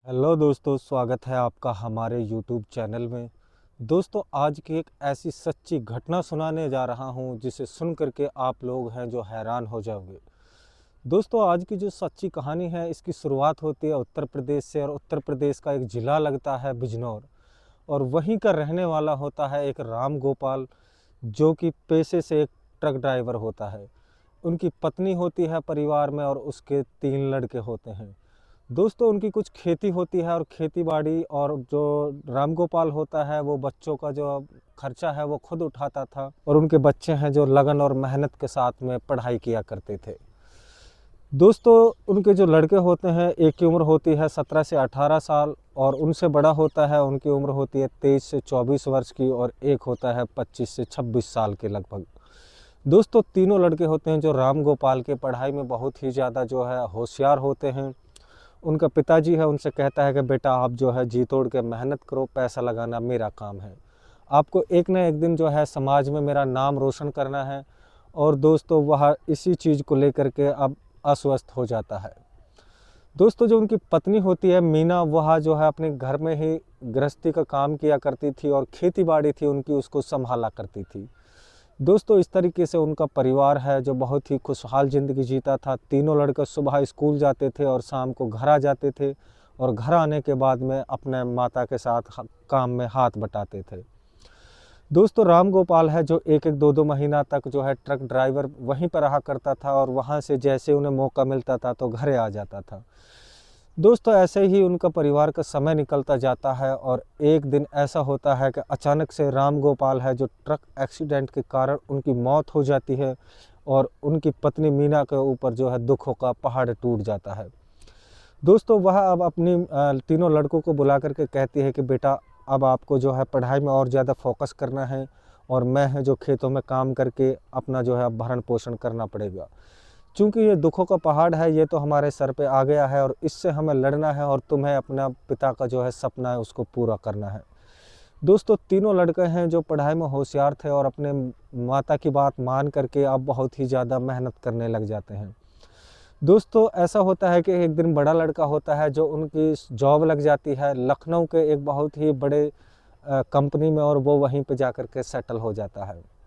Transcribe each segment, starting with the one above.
Hello दोस्तों, स्वागत है आपका हमारे यूट्यूब चैनल में। दोस्तों, आज की एक ऐसी सच्ची घटना सुनाने जा रहा हूं जिसे सुन करके आप लोग हैं जो हैरान हो जाओगे। दोस्तों, आज की जो सच्ची कहानी है इसकी शुरुआत होती है उत्तर प्रदेश से, और उत्तर प्रदेश का एक ज़िला लगता है बिजनौर, और वहीं का रहने वाला होता है एक राम गोपाल, जो कि पेशे से एक ट्रक ड्राइवर होता है। उनकी पत्नी होती है परिवार में, और उसके 3 लड़के होते हैं। दोस्तों, उनकी कुछ खेती होती है और खेती बाड़ी, और जो राम गोपाल होता है वो बच्चों का जो खर्चा है वो खुद उठाता था, और उनके बच्चे हैं जो लगन और मेहनत के साथ में पढ़ाई किया करते थे। दोस्तों, उनके जो लड़के होते हैं एक की उम्र होती है 17 से 18 साल, और उनसे बड़ा होता है उनकी उम्र होती है 23 से 24 वर्ष की, और एक होता है 25 से 26 साल के लगभग। दोस्तों, तीनों लड़के होते हैं जो राम गोपाल के पढ़ाई में बहुत ही ज़्यादा जो है होशियार होते हैं। उनका पिताजी है उनसे कहता है कि बेटा आप जो है जी तोड़ के मेहनत करो, पैसा लगाना मेरा काम है। आपको एक ना एक दिन जो है समाज में मेरा नाम रोशन करना है। और दोस्तों, वह इसी चीज़ को लेकर के अब अस्वस्थ हो जाता है। दोस्तों, जो उनकी पत्नी होती है मीना, वह जो है अपने घर में ही गृहस्थी का काम किया करती थी, और खेती बाड़ी थी उनकी उसको संभाला करती थी। दोस्तों, इस तरीके से उनका परिवार है जो बहुत ही खुशहाल ज़िंदगी जीता था। तीनों लड़के सुबह स्कूल जाते थे और शाम को घर आ जाते थे, और घर आने के बाद में अपने माता के साथ काम में हाथ बटाते थे। दोस्तों, राम गोपाल है जो एक एक दो दो महीना तक जो है ट्रक ड्राइवर वहीं पर रहा करता था, और वहाँ से जैसे उन्हें मौका मिलता था तो घरे आ जाता था। दोस्तों, ऐसे ही उनका परिवार का समय निकलता जाता है, और एक दिन ऐसा होता है कि अचानक से राम गोपाल है जो ट्रक एक्सीडेंट के कारण उनकी मौत हो जाती है, और उनकी पत्नी मीना के ऊपर जो है दुखों का पहाड़ टूट जाता है। दोस्तों, वह अब अपनी तीनों लड़कों को बुला करके कहती है कि बेटा अब आपको जो है पढ़ाई में और ज़्यादा फोकस करना है, और मैं है जो खेतों में काम करके अपना जो है भरण पोषण करना पड़ेगा। चूँकि ये दुखों का पहाड़ है, ये तो हमारे सर पे आ गया है, और इससे हमें लड़ना है, और तुम्हें अपना पिता का जो है सपना है उसको पूरा करना है। दोस्तों, तीनों लड़के हैं जो पढ़ाई में होशियार थे, और अपने माता की बात मान करके अब बहुत ही ज़्यादा मेहनत करने लग जाते हैं। दोस्तों, ऐसा होता है कि एक दिन बड़ा लड़का होता है जो उनकी जॉब लग जाती है लखनऊ के एक बहुत ही बड़े कंपनी में, और वो वहीं पे जा कर के सेटल हो जाता है।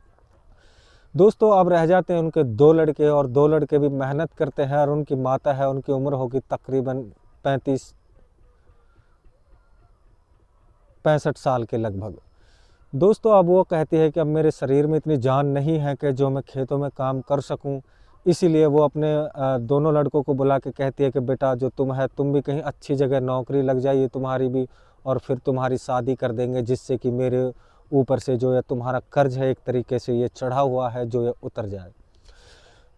दोस्तों, अब रह जाते हैं उनके 2 लड़के, और 2 लड़के भी मेहनत करते हैं, और उनकी माता है उनकी उम्र होगी तकरीबन 35-65 साल के लगभग। दोस्तों, अब वो कहती है कि अब मेरे शरीर में इतनी जान नहीं है कि जो मैं खेतों में काम कर सकूं। इसीलिए वो अपने दोनों लड़कों को बुला के कहती है कि बेटा जो तुम है तुम भी कहीं अच्छी जगह नौकरी लग जाइए तुम्हारी भी, और फिर तुम्हारी शादी कर देंगे, जिससे कि मेरे ऊपर से जो है तुम्हारा कर्ज है एक तरीके से ये चढ़ा हुआ है जो ये उतर जाए।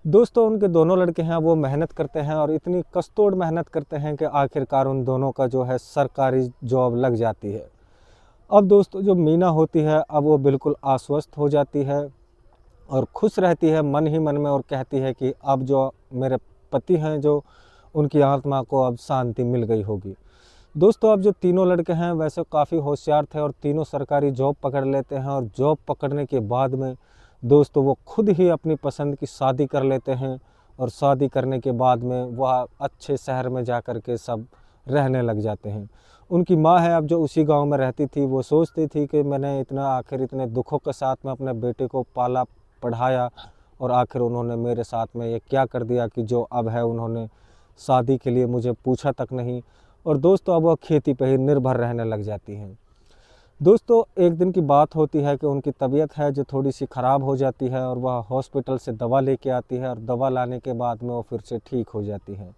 दोस्तों, उनके दोनों लड़के हैं वो मेहनत करते हैं, और इतनी कस्तोड़ मेहनत करते हैं कि आखिरकार उन दोनों का जो है सरकारी जॉब लग जाती है। अब दोस्तों, जो मीना होती है अब वो बिल्कुल आश्वस्त हो जाती है, और खुश रहती है मन ही मन में, और कहती है कि अब जो मेरे पति हैं जो उनकी आत्मा को अब शांति मिल गई होगी। दोस्तों, अब जो तीनों लड़के हैं वैसे काफ़ी होशियार थे, और तीनों सरकारी जॉब पकड़ लेते हैं, और जॉब पकड़ने के बाद में दोस्तों वो खुद ही अपनी पसंद की शादी कर लेते हैं, और शादी करने के बाद में वह अच्छे शहर में जा कर के सब रहने लग जाते हैं। उनकी माँ है अब जो उसी गांव में रहती थी, वो सोचती थी कि मैंने आखिर इतने दुखों के साथ में अपने बेटे को पाला पढ़ाया, और आखिर उन्होंने मेरे साथ में ये क्या कर दिया कि जो अब है उन्होंने शादी के लिए मुझे पूछा तक नहीं। और दोस्तों, अब वह खेती पर ही निर्भर रहने लग जाती हैं। दोस्तों, एक दिन की बात होती है कि उनकी तबीयत है जो थोड़ी सी ख़राब हो जाती है, और वह हॉस्पिटल से दवा लेके आती है, और दवा लाने के बाद में वो फिर से ठीक हो जाती है।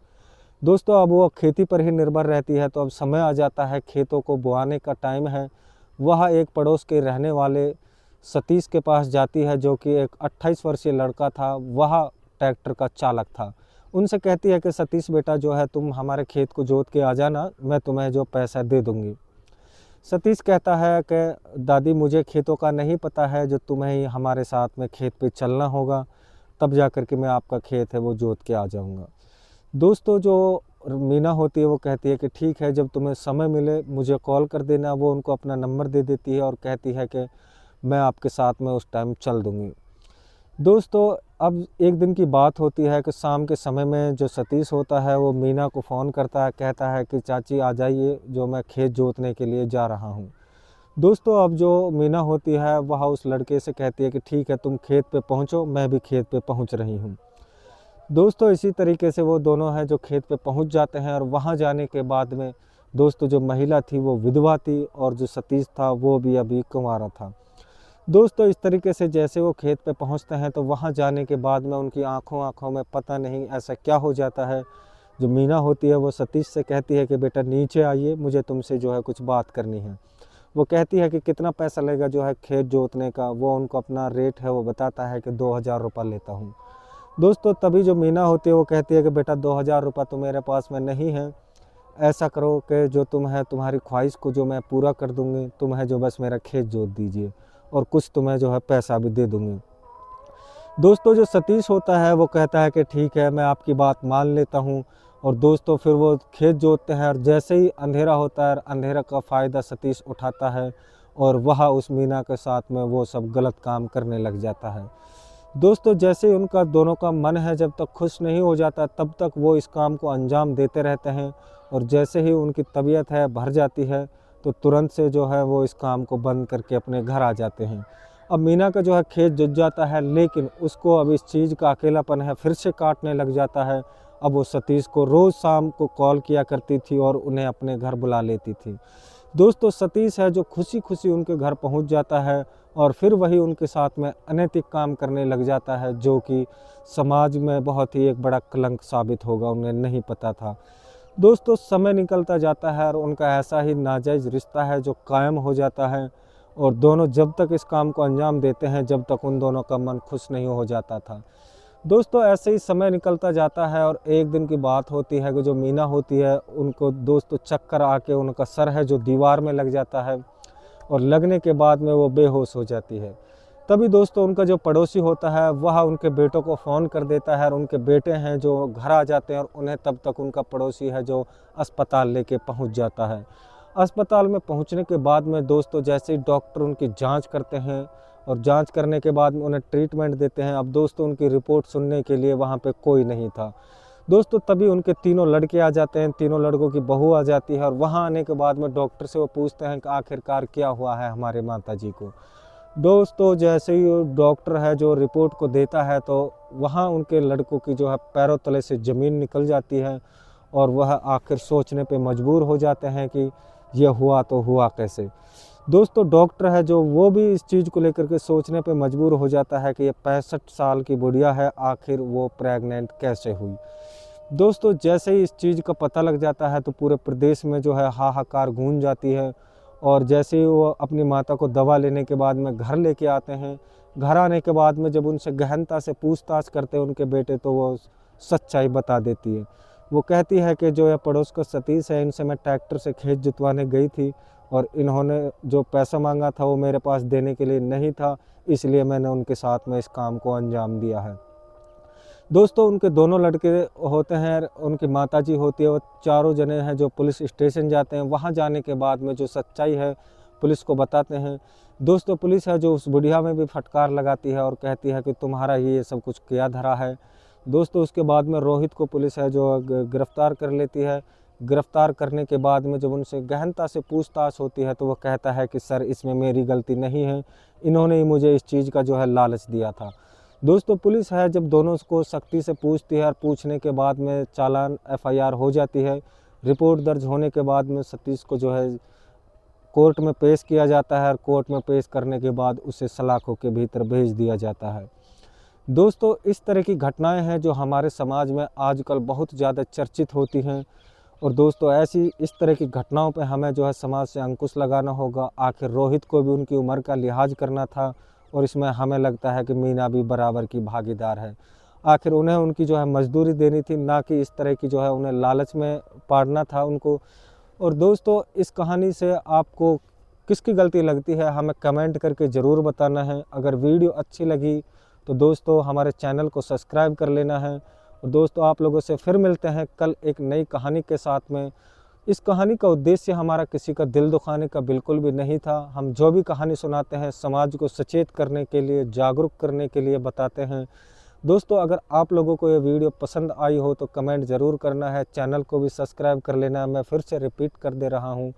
दोस्तों, अब वो खेती पर ही निर्भर रहती है, तो अब समय आ जाता है खेतों को बोआने का टाइम है। वह एक पड़ोस के रहने वाले सतीश के पास जाती है, जो कि एक 28 वर्षीय लड़का था, वह ट्रैक्टर का चालक था। उनसे कहती है कि सतीश बेटा जो है तुम हमारे खेत को जोत के आ जाना, मैं तुम्हें जो पैसा दे दूँगी। सतीश कहता है कि दादी मुझे खेतों का नहीं पता है, जो तुम्हें ही हमारे साथ में खेत पे चलना होगा, तब जा कर के मैं आपका खेत है वो जोत के आ जाऊँगा। दोस्तों, जो मीना होती है वो कहती है कि ठीक है, जब तुम्हें समय मिले मुझे कॉल कर देना। वो उनको अपना नंबर दे देती है, और कहती है कि मैं आपके साथ में उस टाइम चल दूँगी। दोस्तों, अब एक दिन की बात होती है कि शाम के समय में जो सतीश होता है वो मीना को फ़ोन करता है, कहता है कि चाची आ जाइए, जो मैं खेत जोतने के लिए जा रहा हूँ। दोस्तों अब जो मीना होती है वह उस लड़के से कहती है कि ठीक है, तुम खेत पे पहुँचो, मैं भी खेत पे पहुँच रही हूँ। दोस्तों इसी तरीके से वो दोनों हैं जो खेत पे पहुँच जाते हैं, और वहाँ जाने के बाद में दोस्तों जो महिला थी वो विधवा थी, और जो सतीश था वो भी अभी कुंवारा था। दोस्तों इस तरीके से जैसे वो खेत पे पहुंचते हैं तो वहां जाने के बाद में उनकी आंखों में पता नहीं ऐसा क्या हो जाता है। जो मीना होती है वो सतीश से कहती है कि बेटा नीचे आइए, मुझे तुमसे जो है कुछ बात करनी है। वो कहती है कि कितना पैसा लगेगा जो है खेत जोतने का। वो उनको अपना रेट है वो बताता है कि 2000 रुपये लेता हूँ। दोस्तों तभी जो मीना होती है वो कहती है कि बेटा 2000 रुपये तो मेरे पास में नहीं है, ऐसा करो कि जो तुम है तुम्हारी ख्वाहिश को जो मैं पूरा कर दूंगी, तुम है जो बस मेरा खेत जोत दीजिए और कुछ तुम्हें जो है पैसा भी दे दूंगी। दोस्तों जो सतीश होता है वो कहता है कि ठीक है, मैं आपकी बात मान लेता हूँ। और दोस्तों फिर वो खेत जोतते हैं, और जैसे ही अंधेरा होता है अंधेरा का फ़ायदा सतीश उठाता है और वह उस मीना के साथ में वो सब गलत काम करने लग जाता है। दोस्तों जैसे ही उनका दोनों का मन है जब तक खुश नहीं हो जाता तब तक वो इस काम को अंजाम देते रहते हैं, और जैसे ही उनकी तबीयत है भर जाती है तो तुरंत से जो है वो इस काम को बंद करके अपने घर आ जाते हैं। अब मीना का जो है खेत जुट जाता है, लेकिन उसको अब इस चीज़ का अकेलापन है फिर से काटने लग जाता है। अब वो सतीश को रोज़ शाम को कॉल किया करती थी और उन्हें अपने घर बुला लेती थी। दोस्तों सतीश है जो खुशी खुशी उनके घर पहुंच जाता है, और फिर वही उनके साथ में अनैतिक काम करने लग जाता है, जो कि समाज में बहुत ही एक बड़ा कलंक साबित होगा, उन्हें नहीं पता था। दोस्तों समय निकलता जाता है और उनका ऐसा ही नाजायज़ रिश्ता है जो कायम हो जाता है, और दोनों जब तक इस काम को अंजाम देते हैं जब तक उन दोनों का मन खुश नहीं हो जाता था। दोस्तों ऐसे ही समय निकलता जाता है, और एक दिन की बात होती है कि जो मीना होती है उनको दोस्तों चक्कर आके उनका सर है जो दीवार में लग जाता है, और लगने के बाद में वो बेहोश हो जाती है। तभी दोस्तों उनका जो पड़ोसी होता है वह उनके बेटों को फ़ोन कर देता है, और उनके बेटे हैं जो घर आ जाते हैं, और उन्हें तब तक उनका पड़ोसी है जो अस्पताल लेके पहुंच जाता है। अस्पताल में पहुंचने के बाद में दोस्तों जैसे ही डॉक्टर उनकी जांच करते हैं, और जांच करने के बाद में उन्हें ट्रीटमेंट देते हैं, अब दोस्तों उनकी रिपोर्ट सुनने के लिए वहाँ पे कोई नहीं था। दोस्तों तभी उनके तीनों लड़के आ जाते हैं, तीनों लड़कों की बहू आ जाती है, और वहाँ आने के बाद में डॉक्टर से वो पूछते हैं कि आखिरकार क्या हुआ है हमारे माताजी को। दोस्तों जैसे ही वो डॉक्टर है जो रिपोर्ट को देता है तो वहाँ उनके लड़कों की जो है पैरों तले से ज़मीन निकल जाती है, और वह आखिर सोचने पे मजबूर हो जाते हैं कि यह हुआ तो हुआ कैसे। दोस्तों डॉक्टर है जो वो भी इस चीज़ को लेकर के सोचने पे मजबूर हो जाता है कि ये 65 साल की बुढ़िया है, आखिर वो प्रेग्नेंट कैसे हुई। दोस्तों जैसे ही इस चीज़ का पता लग जाता है तो पूरे प्रदेश में जो है हाहाकार गूंज जाती है, और जैसे ही वो अपनी माता को दवा लेने के बाद में घर लेके आते हैं, घर आने के बाद में जब उनसे गहनता से पूछताछ करते हैं उनके बेटे, तो वो सच्चाई बता देती है। वो कहती है कि जो है पड़ोस का सतीश है, इनसे मैं ट्रैक्टर से खेत जुतवाने गई थी, और इन्होंने जो पैसा मांगा था वो मेरे पास देने के लिए नहीं था, इसलिए मैंने उनके साथ में इस काम को अंजाम दिया है। दोस्तों उनके दोनों लड़के होते हैं, उनकी माताजी होती है, वो चारों जने हैं जो पुलिस स्टेशन जाते हैं। वहाँ जाने के बाद में जो सच्चाई है पुलिस को बताते हैं। दोस्तों पुलिस है जो उस बुढ़िया में भी फटकार लगाती है और कहती है कि तुम्हारा ही ये सब कुछ किया धरा है। दोस्तों उसके बाद में रोहित को पुलिस है जो गिरफ्तार कर लेती है। गिरफ्तार करने के बाद में जब उनसे गहनता से पूछताछ होती है तो वो कहता है कि सर इसमें मेरी गलती नहीं है, इन्होंने ही मुझे इस चीज़ का जो है लालच दिया था। दोस्तों पुलिस है जब दोनों को सख्ती से पूछती है, और पूछने के बाद में चालान FIR हो जाती है। रिपोर्ट दर्ज होने के बाद में सतीश को जो है कोर्ट में पेश किया जाता है, और कोर्ट में पेश करने के बाद उसे सलाखों के भीतर भेज दिया जाता है। दोस्तों इस तरह की घटनाएं हैं जो हमारे समाज में आजकल बहुत ज़्यादा चर्चित होती हैं, और दोस्तों ऐसी इस तरह की घटनाओं पे हमें जो है समाज से अंकुश लगाना होगा। आखिर रोहित को भी उनकी उम्र का लिहाज करना था, और इसमें हमें लगता है कि मीना भी बराबर की भागीदार है। आखिर उन्हें उनकी जो है मजदूरी देनी थी, ना कि इस तरह की जो है उन्हें लालच में पाड़ना था उनको। और दोस्तों इस कहानी से आपको किसकी गलती लगती है हमें कमेंट करके ज़रूर बताना है। अगर वीडियो अच्छी लगी तो दोस्तों हमारे चैनल को सब्सक्राइब कर लेना है। और दोस्तों आप लोगों से फिर मिलते हैं कल एक नई कहानी के साथ में। इस कहानी का उद्देश्य हमारा किसी का दिल दुखाने का बिल्कुल भी नहीं था। हम जो भी कहानी सुनाते हैं समाज को सचेत करने के लिए, जागरूक करने के लिए बताते हैं। दोस्तों अगर आप लोगों को ये वीडियो पसंद आई हो तो कमेंट ज़रूर करना है, चैनल को भी सब्सक्राइब कर लेना है। मैं फिर से रिपीट कर दे रहा हूँ।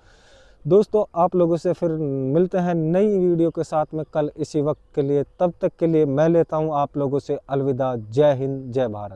दोस्तों आप लोगों से फिर मिलते हैं नई वीडियो के साथ में कल इसी वक्त के लिए। तब तक के लिए मैं लेता हूँ आप लोगों से अलविदा। जय हिंद, जय भारत।